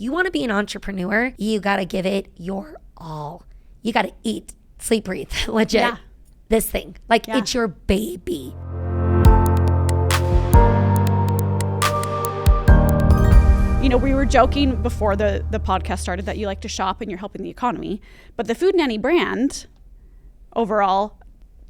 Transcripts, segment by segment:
you want to be an entrepreneur, you got to give it your all. You got to eat, sleep, breathe, legit. This thing. Like it's your baby. You know, we were joking before the podcast started that you like to shop and you're helping the economy. But the Food Nanny brand overall,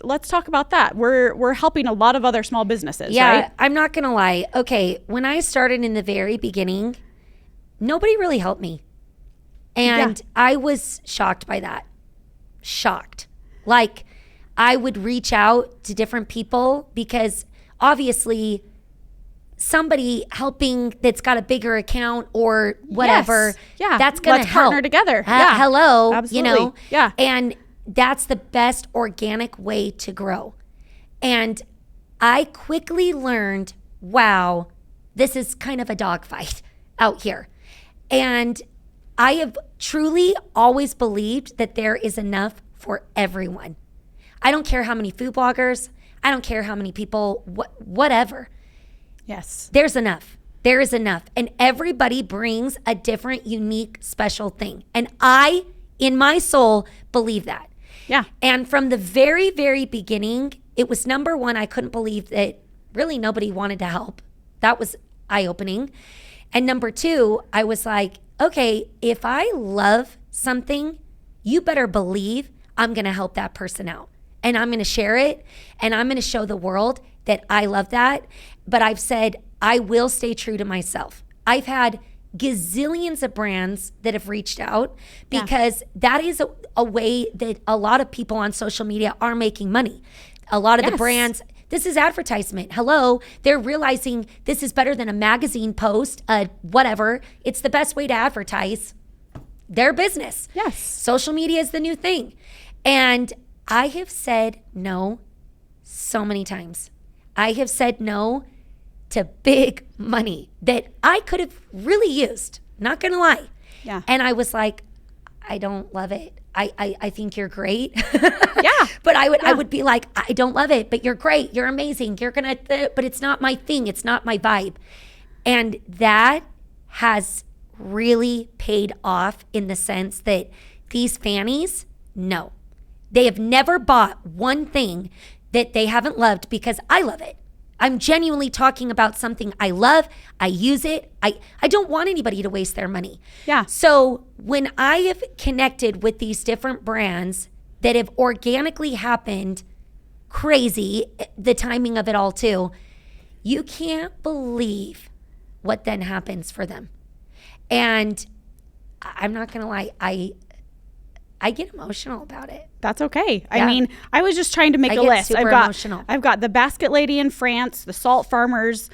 let's talk about that. We're helping a lot of other small businesses, right? I'm not going to lie. Okay, when I started in the very beginning, nobody really helped me. And I was shocked by that. Shocked. Like, I would reach out to different people because obviously somebody helping that's got a bigger account or whatever, that's going to help. Let's partner together. Hello, absolutely. You know? Yeah. And that's the best organic way to grow. And I quickly learned, wow, this is kind of a dogfight out here. And I have truly always believed that there is enough for everyone. I don't care how many food bloggers, I don't care how many people, whatever. Yes. There's enough. There is enough. And everybody brings a different, unique, special thing. And I, in my soul, believe that. Yeah. And from the very, very beginning, it was number one, I couldn't believe that really nobody wanted to help. That was eye-opening. And number two, I was like, okay, if I love something, you better believe I'm going to help that person out. And I'm going to share it. And I'm going to show the world that I love that. But I've said, I will stay true to myself. I've had gazillions of brands that have reached out because that is a way that a lot of people on social media are making money. A lot of the brands, this is advertisement. Hello, they're realizing this is better than a magazine post, whatever. It's the best way to advertise their business. Yes. Social media is the new thing. And I have said no so many times. I have said no to big money that I could have really used. Not gonna lie. Yeah. And I was like, I don't love it. I think you're great. Yeah. But I would be like, I don't love it, but you're great. You're amazing. You're gonna, but it's not my thing. It's not my vibe. And that has really paid off in the sense that these fannies, no. They have never bought one thing that they haven't loved because I love it. I'm genuinely talking about something I love. I use it. I don't want anybody to waste their money. Yeah. So when I have connected with these different brands that have organically happened, crazy, the timing of it all too, you can't believe what then happens for them. And I'm not going to lie, I get emotional about it. That's okay. Yeah. I mean, I was just trying to make a list. I've got the basket lady in France, the salt farmers,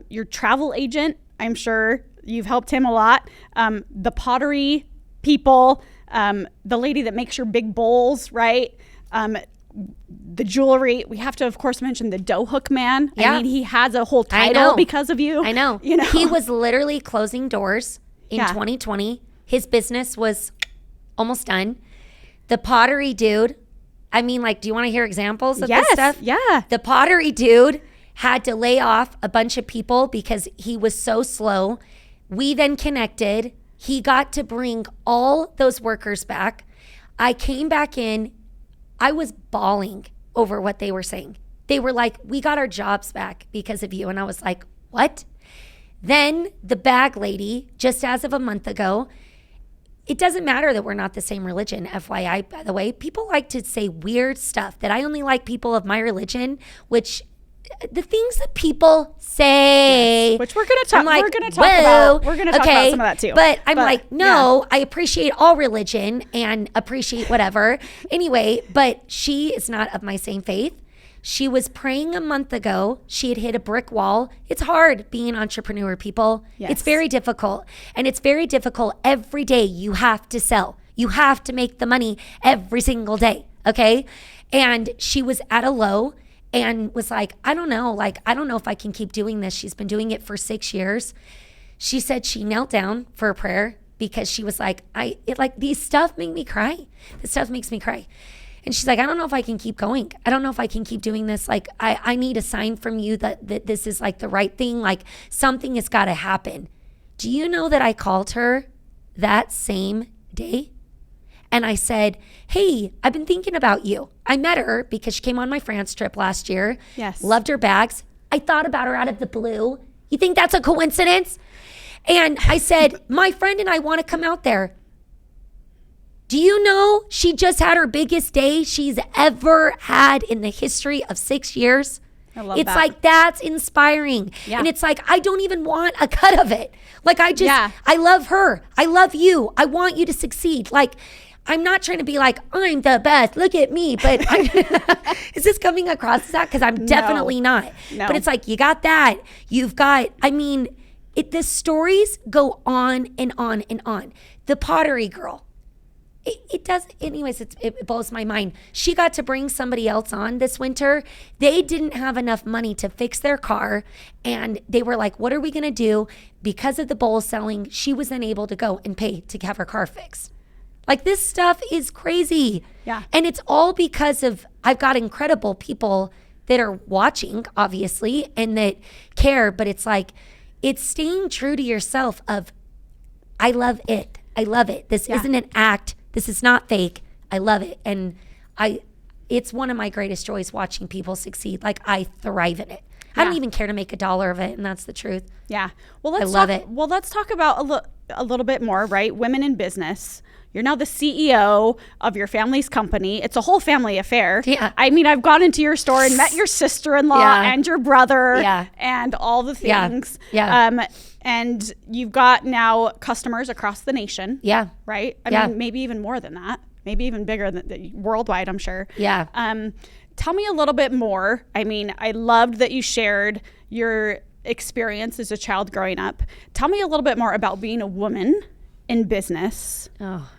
your travel agent. I'm sure you've helped him a lot. The pottery people, the lady that makes your big bowls, right? The jewelry. We have to, of course, mention the dough hook man. Yeah. I mean, he has a whole title because of you. I know. You know, he was literally closing doors in 2020. His business was almost done. The pottery dude, I mean, like, do you want to hear examples of this stuff? Yeah. The pottery dude had to lay off a bunch of people because he was so slow. We then connected. He got to bring all those workers back. I came back in. I was bawling over what they were saying. They were like, we got our jobs back because of you. And I was like, what? Then the bag lady, just as of a month ago, it doesn't matter that we're not the same religion, FYI, by the way. People like to say weird stuff that I only like people of my religion, which the things that people say. Yes, which we're going to talk like, about. We're going to talk about some of that too. But I'm like, no, I appreciate all religion and appreciate whatever. Anyway, but she is not of my same faith. She was praying a month ago. She had hit a brick wall. It's hard being an entrepreneur, people. Yes. It's very difficult. And it's very difficult every day. You have to sell. You have to make the money every single day. Okay. And she was at a low and was like, I don't know if I can keep doing this. She's been doing it for 6 years. She said she knelt down for a prayer because she was like, these stuff make me cry. This stuff makes me cry. And she's like, I don't know if I can keep going. I don't know if I can keep doing this. Like, I need a sign from you that this is like the right thing. Like, something has got to happen. Do you know that I called her that same day. And I said, hey, I've been thinking about you. I met her because she came on my France trip last year. Yes. Loved her bags. I thought about her out of the blue. You think that's a coincidence? And I said, my friend and I want to come out there. Do you know she just had her biggest day she's ever had in the history of 6 years? I love it's that. like, that's inspiring. Yeah. And it's like, I don't even want a cut of it. Like, I love her. I love you. I want you to succeed. Like, I'm not trying to be like, I'm the best. Look at me. But is this coming across as that? Because I'm definitely not. No. But it's like, you got that. You've got, I mean, the stories go on and on and on. The pottery girl. It does. Anyways, it blows my mind. She got to bring somebody else on this winter. They didn't have enough money to fix their car. And they were like, what are we going to do? Because of the bowl selling, she was then able to go and pay to have her car fixed. Like, this stuff is crazy. Yeah. And it's all because of, I've got incredible people that are watching, obviously, and that care. But it's like, it's staying true to yourself of, I love it. I love it. This isn't an act. This is not fake. I love it. And it's one of my greatest joys watching people succeed. Like, I thrive in it. I don't even care to make $1 of it. And that's the truth. Yeah. Well, let's love it. Well, let's talk about a little bit more, right? Women in business. You're now the CEO of your family's company. It's a whole family affair. Yeah. I mean, I've gone into your store and met your sister-in-law and your brother and all the things. Yeah. And you've got now customers across the nation. Yeah. Right? I mean, maybe even more than that. Maybe even bigger than worldwide, I'm sure. Yeah. Tell me a little bit more. I mean, I loved that you shared your experience as a child growing up. Tell me a little bit more about being a woman in business. Oh.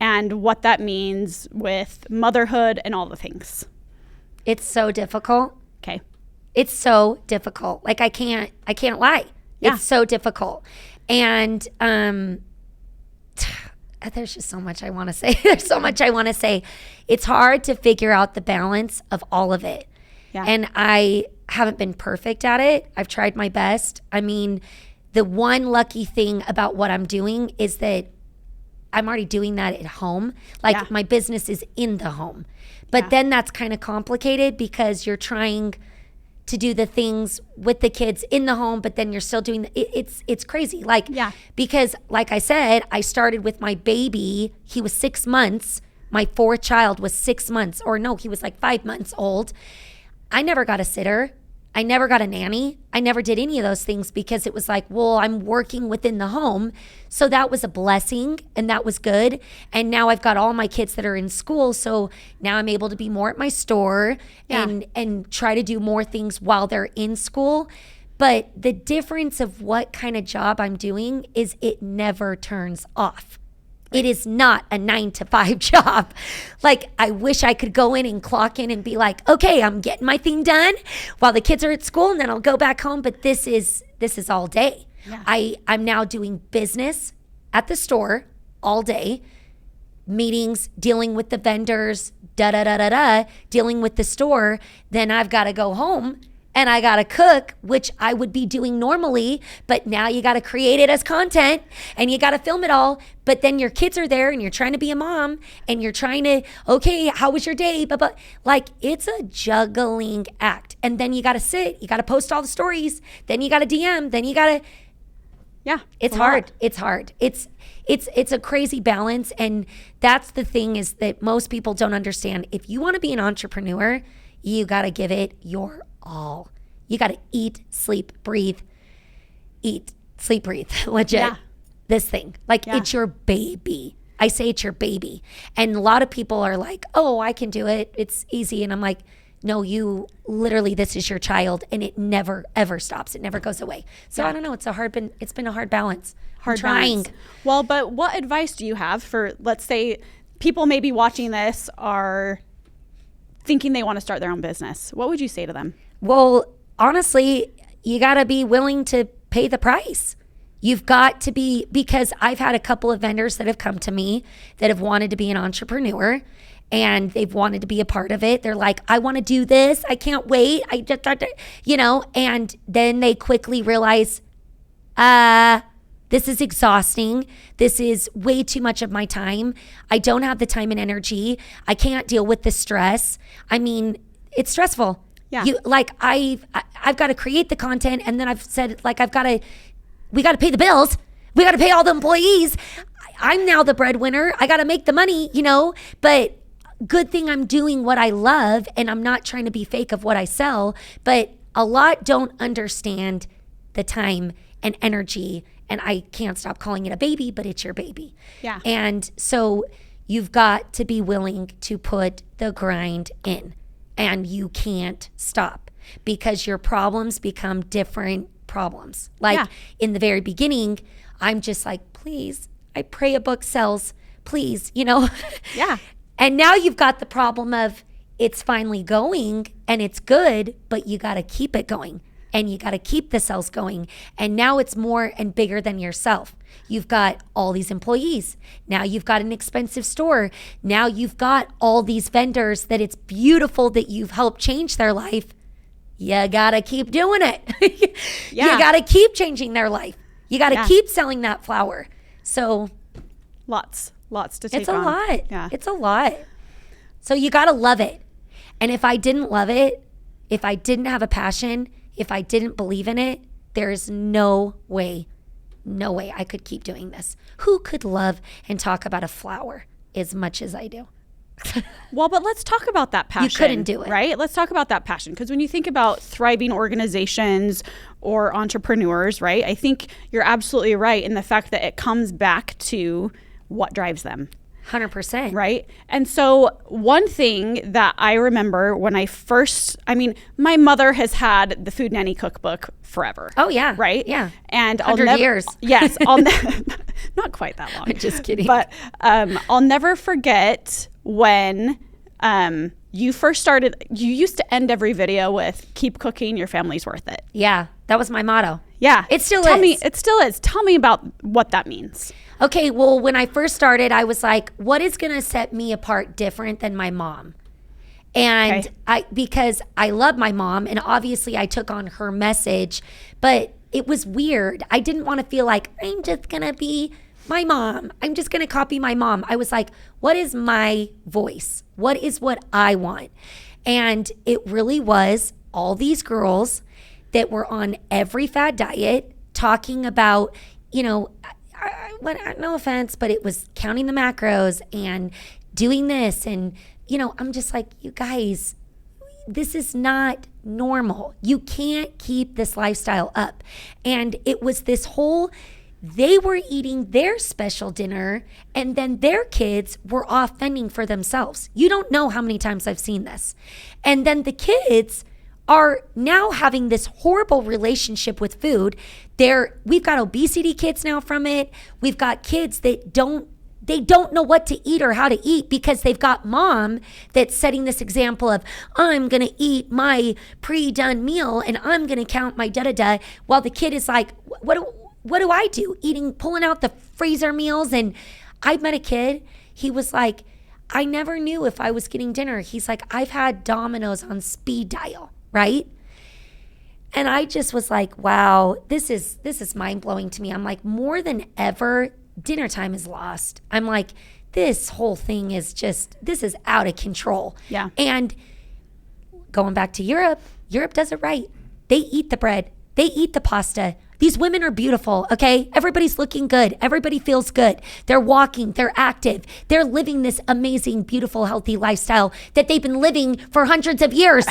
And what that means with motherhood and all the things. It's so difficult. Okay. It's so difficult. Like, I can't lie. Yeah. It's so difficult. And there's just so much I want to say. There's so much I want to say. It's hard to figure out the balance of all of it. Yeah. And I haven't been perfect at it. I've tried my best. I mean, the one lucky thing about what I'm doing is that I'm already doing that at home. Like, my business is in the home. But then that's kind of complicated because you're trying to do the things with the kids in the home, but then you're still doing it's crazy. Like, because like I said, I started with my baby. He was 6 months. My fourth child was 6 months, or no, he was like 5 months old. I never got a sitter. I never got a nanny. I never did any of those things because it was like, well, I'm working within the home. So that was a blessing and that was good. And now I've got all my kids that are in school. So now I'm able to be more at my store and try to do more things while they're in school. But the difference of what kind of job I'm doing is it never turns off. It is not a 9-to-5 job. Like, I wish I could go in and clock in and be like, okay, I'm getting my thing done while the kids are at school and then I'll go back home. But this is all day. Yeah. I'm now doing business at the store all day, meetings, dealing with the vendors, dealing with the store. Then I've got to go home and I got to cook, which I would be doing normally, but now you got to create it as content and you got to film it all. But then your kids are there and you're trying to be a mom and you're trying to, okay, how was your day? But like, it's a juggling act. And then you got to sit, you got to post all the stories, then you got to DM, then you got to, it's hard. It's hard. It's a crazy balance. And that's the thing is that most people don't understand. If you want to be an entrepreneur, you got to give it your all. You got to eat, sleep, breathe. Eat, sleep, breathe. Legit. Yeah. This thing. Like, it's your baby. I say it's your baby. And a lot of people are like, oh, I can do it. It's easy. And I'm like, no, you literally, this is your child and it never, ever stops. It never goes away. So I don't know. It's been a hard balance. Hard trying. Balance. Well, but what advice do you have for, let's say, people maybe watching this are thinking they want to start their own business? What would you say to them? Well, honestly, you got to be willing to pay the price. You've got to be, because I've had a couple of vendors that have come to me that have wanted to be an entrepreneur and they've wanted to be a part of it. They're like, I want to do this. I can't wait. I just, and then they quickly realize, This is exhausting. This is way too much of my time. I don't have the time and energy. I can't deal with the stress. I mean, it's stressful. Yeah. I've got to create the content, and then I've said, like, we got to pay the bills. We got to pay all the employees. I'm now the breadwinner. I got to make the money, but good thing I'm doing what I love, and I'm not trying to be fake of what I sell. But a lot don't understand the time and energy, and I can't stop calling it a baby, but it's your baby. Yeah. And so you've got to be willing to put the grind in, and you can't stop, because your problems become different problems. Like in the very beginning, I'm just like, please, I pray a book sells, please, Yeah. And now you've got the problem of it's finally going and it's good, but you got to keep it going, and you got to keep the sales going. And now it's more and bigger than yourself. You've got all these employees. Now you've got an expensive store. Now you've got all these vendors that it's beautiful that you've helped change their life. You got to keep doing it. You got to keep changing their life. You got to keep selling that flower. So lots to take on. It's a lot. Yeah. It's a lot. So you got to love it. And if I didn't love it, if I didn't have a passion, if I didn't believe in it, there's no way I could keep doing this. Who could love and talk about a flower as much as I do? Well, but let's talk about that passion. You couldn't do it. Right? Let's talk about that passion. Because when you think about thriving organizations or entrepreneurs, right, I think you're absolutely right in the fact that it comes back to what drives them. 100%. Right? And so one thing that I remember when my mother has had the Food Nanny cookbook forever. Oh, yeah. Right? Yeah. And 100 years. Yes. Not quite that long. Just kidding. But I'll never forget when you first started, you used to end every video with "keep cooking, your family's worth it." Yeah. That was my motto. Yeah. It still is. It still is. Tell me about what that means. Okay, well, when I first started, I was like, what is going to set me apart different than my mom? And because I love my mom, and obviously I took on her message, but it was weird. I didn't want to feel like I'm just going to be my mom. I'm just going to copy my mom. I was like, what is my voice? What is what I want? And it really was all these girls that were on every fad diet talking about, no offense, but it was counting the macros and doing this. And, I'm just like, you guys, this is not normal. You can't keep this lifestyle up. And it was this whole, they were eating their special dinner and then their kids were off fending for themselves. You don't know how many times I've seen this. And then the kids are now having this horrible relationship with food. We've got obesity kids now from it. We've got kids that don't know what to eat or how to eat because they've got mom that's setting this example of, I'm going to eat my pre-done meal and I'm going to count my da-da-da, while the kid is like, what do I do? Pulling out the freezer meals. And I met a kid, he was like, I never knew if I was getting dinner. He's like, I've had Domino's on speed dial. Right? And I just was like, wow, this is mind-blowing to me. I'm like, more than ever, dinner time is lost. I'm like, this whole thing is this is out of control. Yeah. And going back to Europe does it right. They eat the bread. They eat the pasta. These women are beautiful, okay? Everybody's looking good. Everybody feels good. They're walking. They're active. They're living this amazing, beautiful, healthy lifestyle that they've been living for hundreds of years.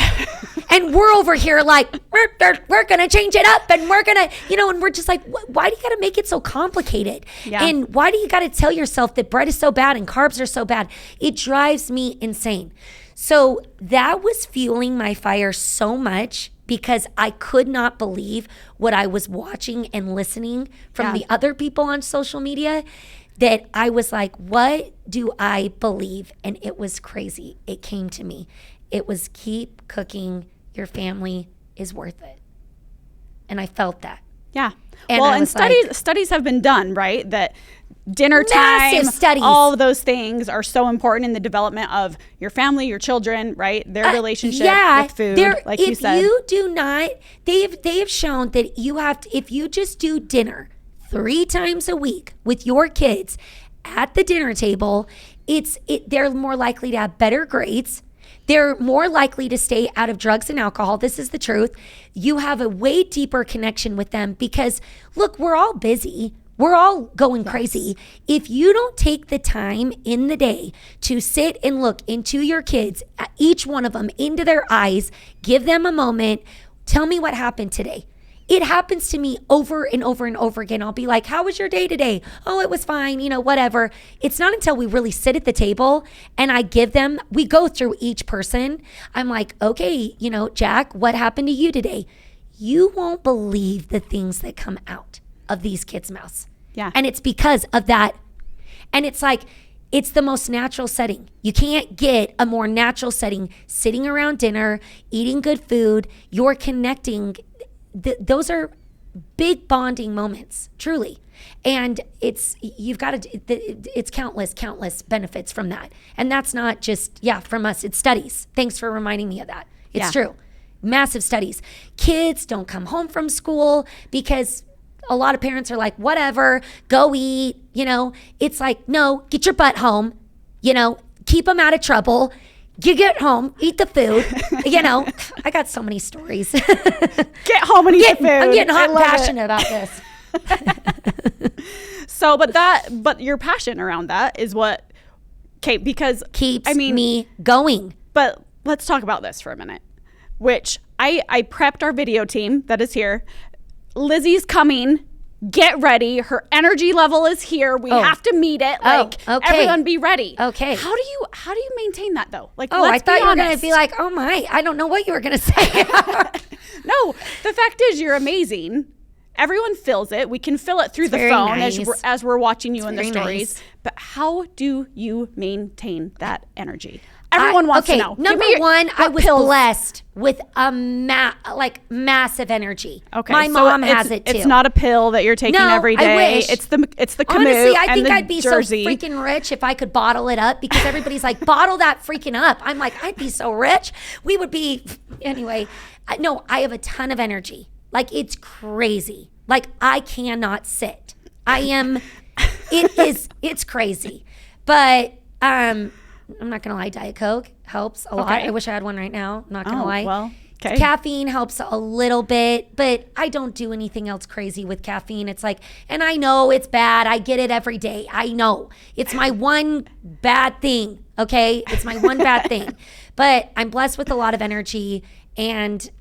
And we're over here like, we're going to change it up and we're going to, and we're just like, why do you got to make it so complicated? Yeah. And why do you got to tell yourself that bread is so bad and carbs are so bad? It drives me insane. So that was fueling my fire so much, because I could not believe what I was watching and listening from the other people on social media, that I was like, what do I believe? And it was crazy. It came to me. It was, keep cooking. Your family is worth it. And I felt that. Yeah. And well, and studies have been done, right? That dinner time, studies. All of those things are so important in the development of your family, your children, right? Their relationship with food, like you said. If you do not, they have shown that you have to, if you just do dinner 3 times a week with your kids at the dinner table, they're more likely to have better grades. They're more likely to stay out of drugs and alcohol. This is the truth. You have a way deeper connection with them because, look, we're all busy. We're all going crazy. If you don't take the time in the day to sit and look into your kids, each one of them, into their eyes, give them a moment, tell me what happened today. It happens to me over and over and over again. I'll be like, how was your day today? Oh, it was fine, whatever. It's not until we really sit at the table and we go through each person. I'm like, okay, Jack, what happened to you today? You won't believe the things that come out of these kids' mouths. Yeah. And it's because of that. And it's like, it's the most natural setting. You can't get a more natural setting. Sitting around dinner, eating good food, you're connecting. Those are big bonding moments, truly. And it's countless benefits from that. And that's not just, from us, it's studies. Thanks for reminding me of that. It's true. Massive studies. Kids don't come home from school because a lot of parents are like, whatever, go eat, It's like, no, get your butt home, keep them out of trouble. You get home, eat the food, I got so many stories. Get home and eat the food. I'm getting hot and passionate about this. So, but your passion around that is what, because keeps me going. But let's talk about this for a minute, which I prepped our video team that is here. Lizzie's coming. Get ready. Her energy level is here. We have to meet it. Everyone be ready. Okay. How do you maintain that though? I thought you were going to be like, oh my, I don't know what you were going to say. No, the fact is you're amazing. Everyone feels it. We can feel it through the phone as we're watching you in the stories. Nice. But how do you maintain that energy? Everyone wants to know. Number one, I was blessed with a massive energy. Okay, my mom has it too. It's not a pill that you're taking every day. I wish. It's the Canute. Honestly, I think I'd be jersey. so freaking rich if I could bottle it up because everybody's like, bottle that freaking up. I'm like, I'd be so rich. We would be anyway. No, I have a ton of energy. It's crazy. I cannot sit. It's crazy. But I'm not going to lie, Diet Coke helps a lot. I wish I had one right now. I'm not going to lie. Well, okay. Caffeine helps a little bit, but I don't do anything else crazy with caffeine. It's and I know it's bad. I get it every day. I know. It's my one bad thing, okay? It's my one bad thing. But I'm blessed with a lot of energy and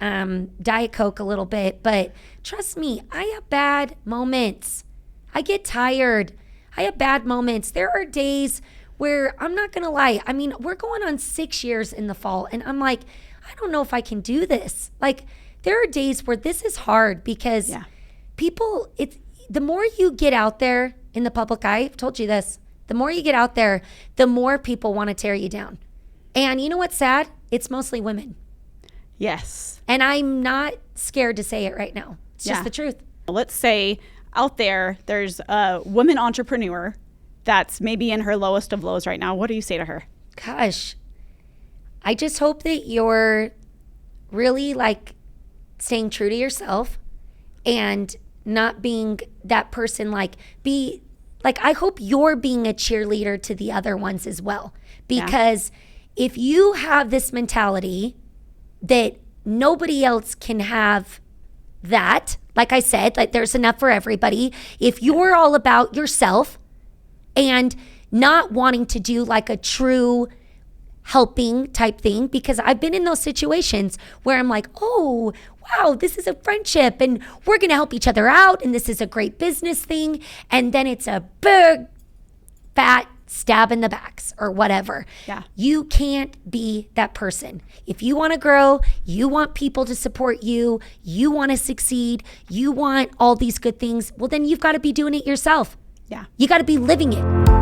Diet Coke a little bit. But trust me, I have bad moments. I get tired. I have bad moments. There are days where I'm not going to lie. I mean, we're going on 6 years in the fall and I'm like, I don't know if I can do this. There are days where this is hard because people, the more you get out there in the public eye, I've told you this, the more you get out there, the more people want to tear you down. And you know what's sad? It's mostly women. Yes. And I'm not scared to say it right now. It's just the truth. Let's say out there's a woman entrepreneur that's maybe in her lowest of lows right now. What do you say to her? Gosh, I just hope that you're really staying true to yourself and not being that person. I hope you're being a cheerleader to the other ones as well. Because if you have this mentality that nobody else can have that, like I said, there's enough for everybody. If you're all about yourself and not wanting to do a true helping type thing, because I've been in those situations where I'm like, oh, wow, this is a friendship and we're going to help each other out and this is a great business thing. And then it's a big, fat stab in the backs or whatever. Yeah. You can't be that person. If you want to grow, you want people to support you, you want to succeed, you want all these good things, well, then you've got to be doing it yourself. Yeah. You got to be living it.